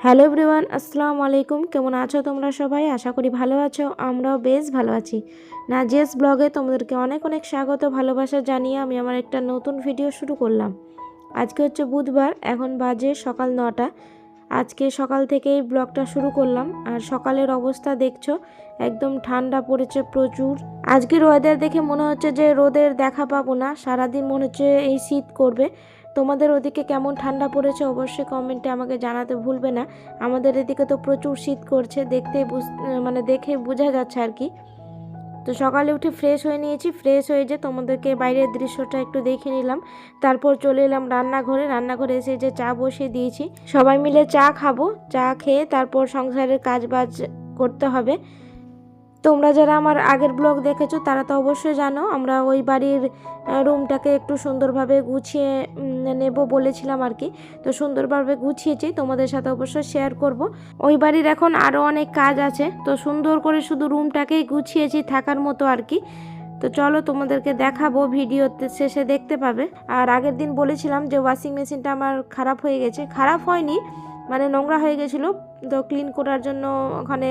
Hello everyone, আসসালামু আলাইকুম। কেমন আছো তোমরা সবাই? আশা করি ভালো আছো। আমরাও বেশ ভালো আছি। নাজিয়াস ব্লগে তোমাদেরকে অনেক অনেক স্বাগত, ভালোবাসা জানিয়ে আমি আমার একটা নতুন ভিডিও শুরু করলাম। আজকে হচ্ছে বুধবার, এখন বাজে সকাল 9টা। আজকে সকাল থেকেই ব্লগটা শুরু করলাম। আর সকালের অবস্থা দেখছো, একদম ঠান্ডা পড়েছে প্রচুর। আজকের ওয়েদার দেখে মনে হচ্ছে যে রোদের দেখা পাবো না, সারাদিন মনে হচ্ছে এই শীত করবে। তোমাদের ওদিকে কেমন ঠান্ডা পড়েছে অবশ্যই কমেন্টে আমাকে জানাতে ভুলবে না। আমাদের এদিকে তো প্রচুর শীত করছে, দেখে বোঝা যাচ্ছে আর কি। তো সকালে উঠে ফ্রেশ হয়ে নিয়েছি, ফ্রেশ হয়ে যে তোমাদেরকে বাইরের দৃশ্যটা একটু দেখে নিলাম। তারপর চলে এলাম রান্নাঘরে এসে যে চা বসিয়ে দিয়েছি, সবাই মিলে চা খাবো। চা খেয়ে তারপর সংসারের কাজ বাজ করতে হবে। তোমরা যারা আমার আগের ব্লগ দেখেছো তারা তো অবশ্যই জানো, আমরা ওই বাড়ির রুমটাকে একটু সুন্দরভাবে গুছিয়ে নেব বলেছিলাম আর কি। তো সুন্দরভাবে গুছিয়েছি, তোমাদের সাথে অবশ্যই শেয়ার করব। ওই বাড়ির এখন আরও অনেক কাজ আছে, তো সুন্দর করে শুধু রুমটাকেই গুছিয়েছি থাকার মতো আর কি। তো চলো তোমাদেরকে দেখাবো, ভিডিওতে শেষে দেখতে পাবে। আর আগের দিন বলেছিলাম যে ওয়াশিং মেশিনটা আমার খারাপ হয়ে গেছে, খারাপ হয়নি, মানে নোংরা হয়ে গেছিলো। তো ক্লিন করার জন্য ওখানে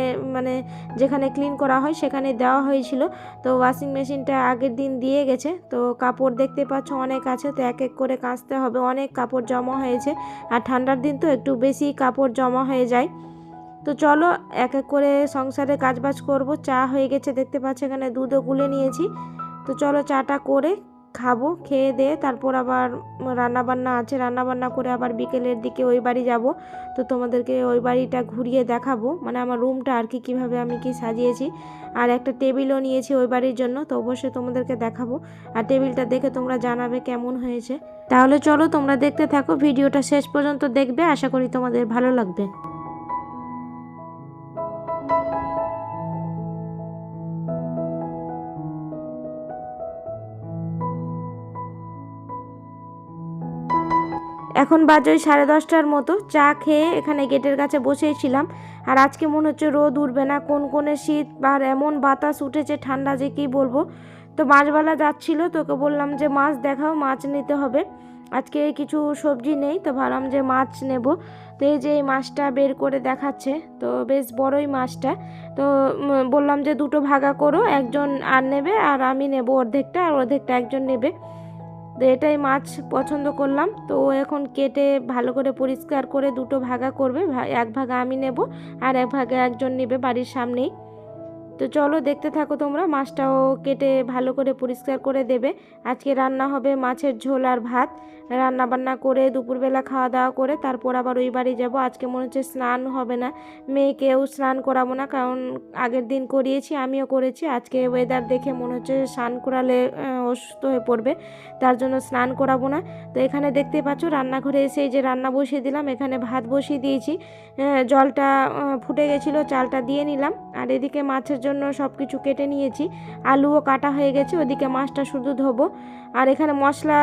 যেখানে ক্লিন করা হয় সেখানে দেওয়া হয়েছিল। তো ওয়াশিং মেশিনটা আগের দিন দিয়ে গেছে। তো কাপড় দেখতে পাচ্ছ অনেক আছে, তো এক এক করে কাচতে হবে, অনেক কাপড় জমা হয়েছে। আর ঠান্ডার দিন তো একটু বেশি কাপড় জমা হয়ে যায়। তো চলো এক এক করে সংসারে কাজবাজ করব। চা হয়ে গেছে দেখতে পাচ্ছ, এখানে দুধও গুলে নিয়েছি। তো চলো চাটা করে খাবো, খেয়ে দিয়ে তারপর আবার রান্নাবান্না আছে, রান্নাবান্না করে আবার বিকেলের দিকে ওই বাড়ি যাব। তো তোমাদেরকে ওই বাড়িটা ঘুরিয়ে দেখাবো, মানে আমার রুমটা আর কি, কীভাবে আমি কি সাজিয়েছি। আর একটা টেবিলও নিয়েছি ওই বাড়ির জন্য, তো অবশ্যই তোমাদেরকে দেখাবো। আর টেবিলটা দেখে তোমরা জানাবে কেমন হয়েছে। তাহলে চলো তোমরা দেখতে থাকো, ভিডিওটা শেষ পর্যন্ত দেখবে, আশা করি তোমাদের ভালো লাগবে। এখন বাজে ওই 10:30টার মতো। চা খেয়ে এখানে গেটের কাছে বসেছিলাম। আর আজকে মনে হচ্ছে রোদ উঠবে না, কোন শীত, আর এমন বাতাস উঠেছে ঠান্ডা যে কি বলবো। তো মাছবালা যাচ্ছিল, তোকে বললাম যে মাছ দেখাও, মাছ নিতে হবে। আজকে কিছু সবজি নেই, তো ভাবলাম যে মাছ নেব। তো এই যে এই মাছটা বের করে দেখাচ্ছে, তো বেশ বড়ই মাছটা। তো বললাম যে দুটো ভাগা করো, একজন আর নেবে আর আমি নেব অর্ধেকটা, আর অর্ধেকটা একজন নেবে। তো এটাই মাছ পছন্দ করলাম। তো এখন কেটে ভালো করে পরিষ্কার করে দুটো ভাগা করবে, এক ভাগা আমি নেব আর এক ভাগে একজন নেবে বাড়ির সামনেই। তো চলো দেখতে থাকো তোমরা। মাছটাও কেটে ভালো করে পরিষ্কার করে দেবে। আজকে রান্না হবে মাছের ঝোল আর ভাত। রান্না বান্না করে দুপুরবেলা খাওয়া দাওয়া করে তারপর আবার ওই বাড়ি যাব। আজকে মনে হচ্ছে স্নান হবে না, মেয়েকেও স্নান করাবো না, কারণ আগের দিন করিয়েছি, আমিও করেছি। আজকে ওয়েদার দেখে মনে হচ্ছে স্নান করালে অসুস্থ হয়ে পড়বে, তার জন্য স্নান করাবো না। তো এখানে দেখতে পাচ্ছ রান্নাঘরে এসে এই যে রান্না বসিয়ে দিলাম, এখানে ভাত বসিয়ে দিয়েছি। জলটা ফুটে গেছিলো, চালটা দিয়ে নিলাম। আর এদিকে মাছের জন্য সব কিছু কেটে নিয়েছি, আলুও কাটা হয়ে গেছে, ওদিকে মাছটা শুধু ধোবো। আর এখানে মশলা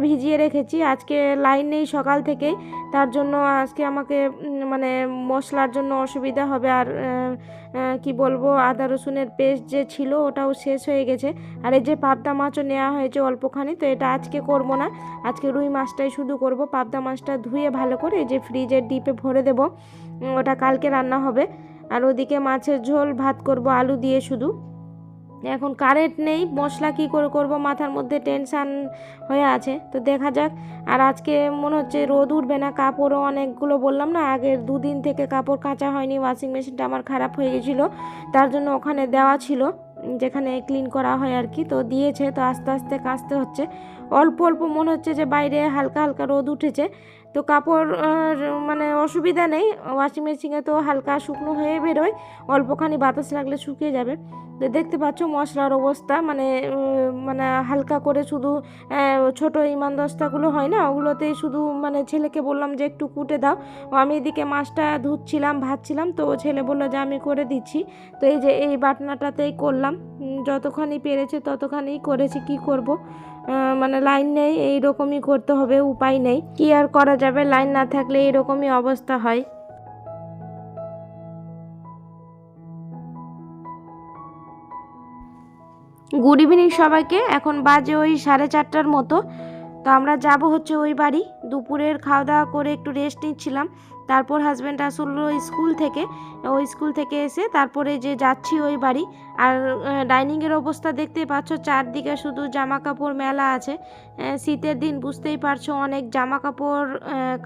ভিজিয়ে রেখেছি, আজকে লাইন নেই সকাল থেকেই, তার জন্য আজকে আমাকে মশলার জন্য অসুবিধা হবে। আর কি বলবো, আদা রসুনের পেস্ট যে ছিল ওটাও শেষ হয়ে গেছে। আর এই যে পাবদা মাছও নেওয়া হয়েছে অল্পখানি, তো এটা আজকে করব না, আজকে রুই মাছটাই শুধু করব। পাবদা মাছটা ধুয়ে ভালো করে এই যে ফ্রিজের ডিপে ভরে দেব, ওটা কালকে রান্না হবে। আর ওদিকে মাছের ঝোল ভাত করব আলু দিয়ে শুধু। এখন কারেন্ট নেই, মশলা কি করে করব, মাথার মধ্যে টেনশান হয়ে আছে, তো দেখা যাক। আর আজকে মনে হচ্ছে রোদ উঠবে না, কাপড়ও অনেকগুলো, বললাম না আগের দুদিন থেকে কাপড় কাচা হয়নি, ওয়াশিং মেশিনটা আমার খারাপ হয়ে গেছিলো, তার জন্য ওখানে দেওয়া ছিল যেখানে ক্লিন করা হয় আর কি, তো দিয়েছে। তো আস্তে আস্তে কাচতে হচ্ছে, অল্প অল্প মনে হচ্ছে যে বাইরে হালকা হালকা রোদ উঠেছে। তো কাপড় অসুবিধা নেই, ওয়াশিং মেশিনে তো হালকা শুকনো হয়ে বেরোয়, অল্পখানি বাতাস লাগলে শুকিয়ে যাবে। তো দেখতে পাচ্ছ মশলার অবস্থা, হালকা করে শুধু ছোটো ইমান দস্তাগুলো হয় না, ওগুলোতেই শুধু ছেলেকে বললাম যে একটু কুটে দাও। আমি এদিকে মাছটা ধুচ্ছিলাম, ভাজছিলাম, তো ছেলে বললো যে আমি করে দিচ্ছি। তো এই যে এই বাটনাটাতেই করলাম, যতখানি পেরেছে ততখানি করেছি, কি করব। লাইন নেই, এইরকমই করতে হবে, উপায় নেই, কি আর করা যাবে, লাইন না থাকলে এরকমই অবস্থা হয়। গুড ইভিনিং সবাইকে, এখন বাজে ওই 4:30টার মতো। তো আমরা যাব হচ্ছে ওই বাড়ি। দুপুরের খাওয়া দাওয়া করে একটু রেস্ট নিচ্ছিলাম, তারপর হাজব্যান্ড আসলো স্কুল থেকে। ওই স্কুল থেকে এসে তারপরে যে যাচ্ছি ওই বাড়ি। আর ডাইনিংয়ের অবস্থা দেখতেই পাচ্ছ, চারদিকে শুধু জামা কাপড় মেলা আছে। শীতের দিন বুঝতেই পারছো, অনেক জামা কাপড়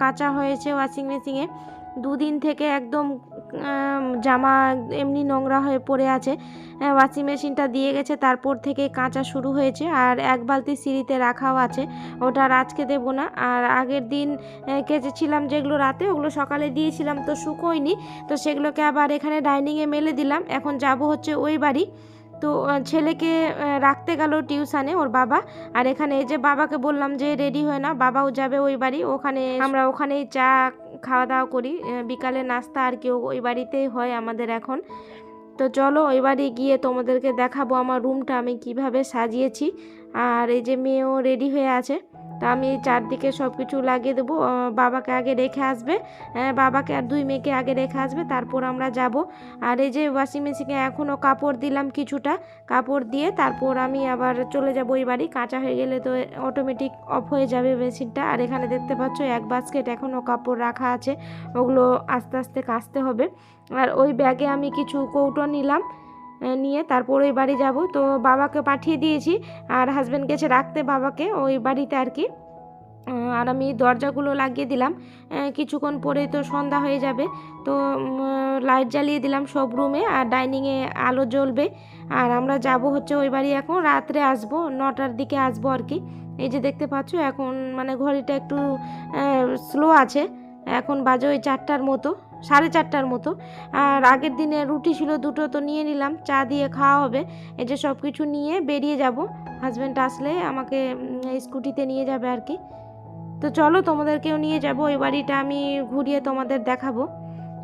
কাঁচা হয়েছে ওয়াশিং মেশিনে। দুদিন থেকে একদম জামা এমনি নোংরা হয়ে পড়ে আছে। ওয়াশিং মেশিনটা দিয়ে গেছে, তারপর থেকে কাঁচা শুরু হয়েছে। আর এক বালতি সিঁড়িতে রাখাও আছে, ওটা আর আজকে দেবো না। আর আগের দিন কেচেছিলাম যেগুলো রাতে, ওগুলো সকালে দিয়েছিলাম তো শুকোয়নি, তো সেগুলোকে আবার এখানে ডাইনিংয়ে মেলে দিলাম। এখন যাব হচ্ছে ওই বাড়ি। তো ছেলেকে রাখতে গেল টিউশানে ওর বাবা। আর এখানে এই যে বাবাকে বললাম যে রেডি হয়ে না, বাবাও যাবে ওই বাড়ি। ওখানে আমরা ওখানেই চা খাওয়া দাওয়া করি, বিকালে নাস্তা আর কি ওই বাড়িতেই হয় আমাদের এখন। তো চলো ওই বাড়ি গিয়ে তোমাদেরকে দেখাবো আমার রুমটা আমি কিভাবে সাজিয়েছি। আর এই যে মেয়েও রেডি হয়ে আছে, তো আমি চারদিকে সব কিছু লাগিয়ে দেবো। বাবাকে আগে রেখে আসবে, বাবাকে আর দুই মেয়েকে আগে রেখে আসবে, তারপর আমরা যাব। আর এই যে ওয়াশিং মেশিনে এখনও কাপড় দিলাম কিছুটা, কাপড় দিয়ে তারপর আমি আবার চলে যাব ওই বাড়ি। কাঁচা হয়ে গেলে তো অটোমেটিক অফ হয়ে যাবে মেশিনটা। আর এখানে দেখতে পাচ্ছ এক বাস্কেট এখনও কাপড় রাখা আছে, ওগুলো আস্তে আস্তে কাচতে হবে। আর ওই ব্যাগে আমি কিছু কৌটো নিলাম, নিয়ে তারপর ওই বাড়ি যাব। তো বাবাকে পাঠিয়ে দিয়েছি, আর হাজব্যান্ড গেছে রাখতে বাবাকে ওই বাড়িতে আর কি। আর আমি দরজাগুলো লাগিয়ে দিলাম, কিছুক্ষণ পরেই তো সন্ধ্যা হয়ে যাবে। তো লাইট জ্বালিয়ে দিলাম সব রুমে, আর ডাইনিংয়ে আলো জ্বলবে। আর আমরা যাব হচ্ছে ওই বাড়ি। এখন রাত্রে আসবো, 9টার দিকে আসবো আর কি। এই যে দেখতে পাচ্ছ এখন মানে ঘড়িটা একটু স্লো আছে, এখন বাজে ওই 4টার মতো, 4:30টার মতো। আর আগের দিনে রুটি ছিল দুটো, তো নিয়ে নিলাম, চা দিয়ে খাওয়া হবে। এই যে সব কিছু নিয়ে বেরিয়ে যাব, হাজব্যান্ড আসলে আমাকে স্কুটিতে নিয়ে যাবে আর কি। তো চলো তোমাদেরকেও নিয়ে যাব ওই বাড়িটা, আমি ঘুরিয়ে তোমাদের দেখাবো।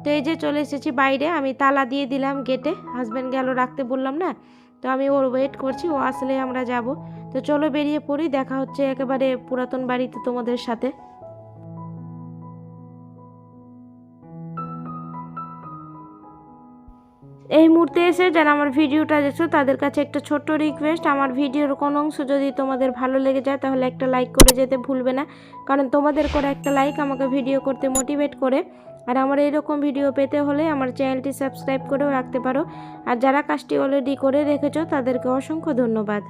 তো এই যে চলে এসেছি বাইরে, আমি তালা দিয়ে দিলাম গেটে, হাজব্যান্ড গেল রাখতে বললাম না, তো আমি ওর ওয়েট করছি, ও আসলে আমরা যাব। তো চলো বেরিয়ে পড়ি, দেখা হচ্ছে একেবারে পুরাতন বাড়িতে তোমাদের সাথে। এই মুহূর্তে এসে যারা আমার ভিডিওটা দেখছো তাদের কাছে একটা ছোট্ট রিকোয়েস্ট, আমার ভিডিওর কোনো অংশ যদি তোমাদের ভালো লেগে যায় তাহলে একটা লাইক করে যেতে ভুলবে না, কারণ তোমাদের করে একটা লাইক আমাকে ভিডিও করতে মোটিভেট করে। আর আমার এইরকম ভিডিও পেতে হলে আমার চ্যানেলটি সাবস্ক্রাইব করেও রাখতে পারো। আর যারা কাজটি অলরেডি করে রেখেছো তাদেরকে অসংখ্য ধন্যবাদ।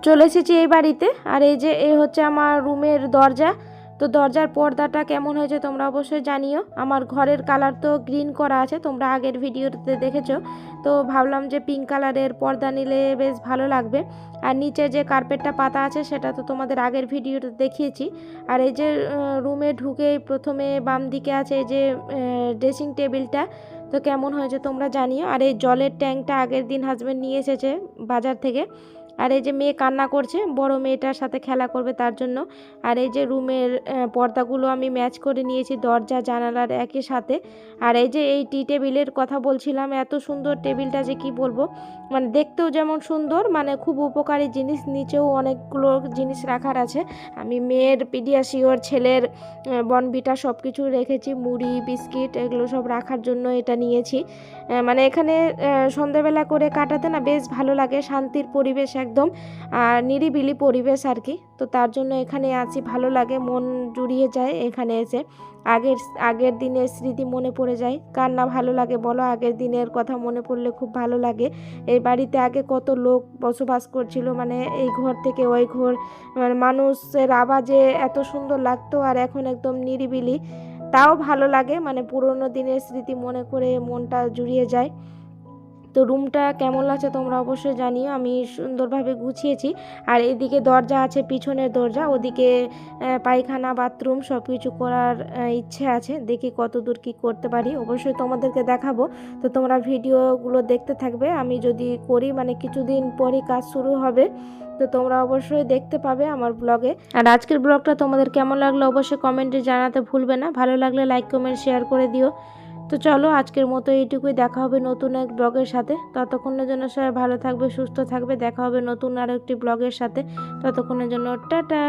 চলে এসেছি এই বাড়িতে। আর এই যে এই হচ্ছে আমার রুমের দরজা। তো দরজার পর্দাটা কেমন হয়েছে তোমরা অবশ্যই জানিও। আমার ঘরের কালার তো গ্রিন করা আছে, তোমরা আগের ভিডিওতে দেখেছো। তো ভাবলাম যে পিঙ্ক কালারের পর্দা নিলে বেশ ভালো লাগবে। আর নিচে যে কার্পেটটা পাতা আছে সেটা তো তোমাদের আগের ভিডিওতে দেখিয়েছি। আর এই যে রুমে ঢুকে প্রথমে বাম দিকে আছে এই যে ড্রেসিং টেবিলটা, তো কেমন হয়েছে তোমরা জানিও। আর এই জলের ট্যাঙ্কটা আগের দিন হাজব্যান্ড নিয়ে এসেছে বাজার থেকে। আর এই যে মেয়ে কান্না করছে, বড় মেয়েটার সাথে খেলা করবে তার জন্য। আর এই যে রুমের পর্দাগুলো আমি ম্যাচ করে নিয়েছি দরজা জানালার একই সাথে। আর এই যে এই টি টেবিলের কথা বলছিলাম, এত সুন্দর টেবিলটা যে কি বলবো, মানে দেখতেও যেমন সুন্দর, মানে খুব উপকারী জিনিস, নিচেও অনেকগুলো জিনিস রাখার আছে। আমি মেয়ের পিডিয়াশিওর, ছেলের বনভিটা সব কিছু রেখেছি, মুড়ি বিস্কিট এগুলো সব রাখার জন্য এটা নিয়েছি। মানে এখানে সন্ধ্যাবেলা করে কাটাতে না বেশ ভালো লাগে, শান্তির পরিবেশ একদম, আর নিরিবিলি পরিবেশ আর কি। তো তার জন্য এখানে আছি, ভালো লাগে, মন জুড়িয়ে যায় এখানে এসে। আগের দিনের স্মৃতি মনে পড়ে যায়, কার না ভালো লাগে বলো, আগের দিনের কথা মনে পড়লে খুব ভালো লাগে। এই বাড়িতে আগে কত লোক বসবাস করছিল, মানে এই ঘর থেকে ওই ঘর, মানে মানুষের আওয়াজে এত সুন্দর লাগতো। আর এখন একদম নিরিবিলি, তাও ভালো লাগে, মানে পুরোনো দিনের স্মৃতি মনে করে মনটা জুড়িয়ে যায়। তো রুমটা কেমন লাগছে তোমরা অবশ্যই জানিও। আমি সুন্দরভাবে গুছিয়েছি। আর এদিকে দরজা আছে, পিছনের দরজা, ওদিকে পায়খানা বাথরুম সব কিছু করার ইচ্ছে আছে। দেখি কত দূর কী করতে পারি, অবশ্যই তোমাদেরকে দেখাবো। তো তোমরা ভিডিওগুলো দেখতে থাকবে। আমি যদি করি মানে কিছুদিন পরই কাজ শুরু হবে, তো তোমরা অবশ্যই দেখতে পাবে আমার ব্লগে। আর আজকের ব্লগটা তোমাদের কেমন লাগলো অবশ্যই কমেন্টে জানাতে ভুলবে না। ভালো লাগলে লাইক কমেন্ট শেয়ার করে দিও। তো চলো আজকের মতো এইটুকুই, দেখা হবে নতুন এক ব্লগের সাথে। ততক্ষণের জন্য সবাই ভালো থাকবে, সুস্থ থাকবে। দেখা হবে নতুন আর একটি ব্লগের সাথে। ততক্ষণের জন্য টাটা।